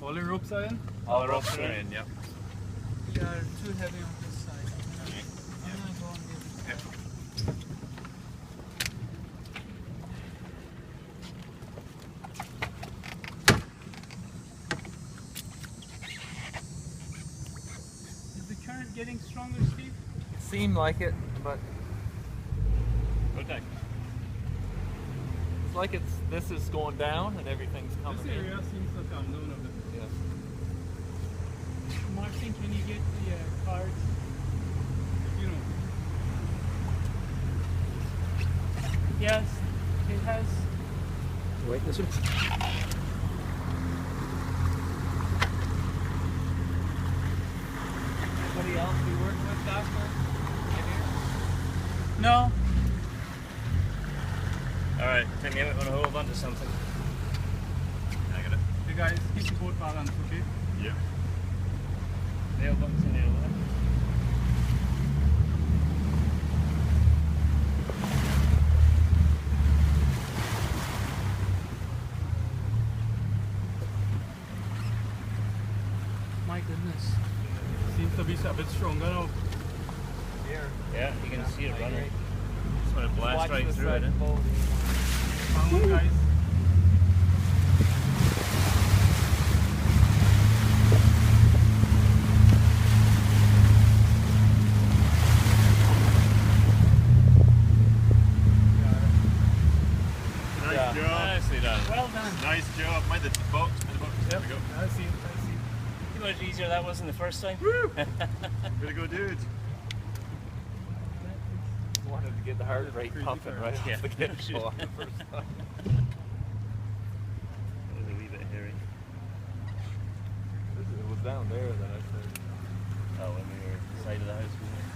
All the ropes are in? All the ropes are in, yep. You are too heavy on this side. I'm gonna go on the other side. Is the current getting stronger, Steve? It seemed like it, but Okay. it's like this is going down and everything's coming This area seems to come down a bit. in. Yeah. Martin, can you get the cards? You know, Yes, it has. Wait, this one. Anybody else we work with, Doctor? No. Alright, Tim, you might want to hold on to something. I got it. you guys keep the boat balance, okay? Yeah. Nail buttons in there, left. My goodness. Seems to be a bit stronger now. Here. Yeah, you can see it Right, running. right. Just want to blast Watch right this through side it. of the boat. Hang on, guys. Nice Yeah. job. Nicely done. Well done. Nice job. Mind the boat. There we go. I see. See how much easier that was than the first time? Woo! Way to go, dude. Wanted to get the heart rate Crazy pumping car. right Yeah. off the get-go on the first time. That was a wee bit hairy. It was down there that I said. Oh, when we were side of the house, wasn't it?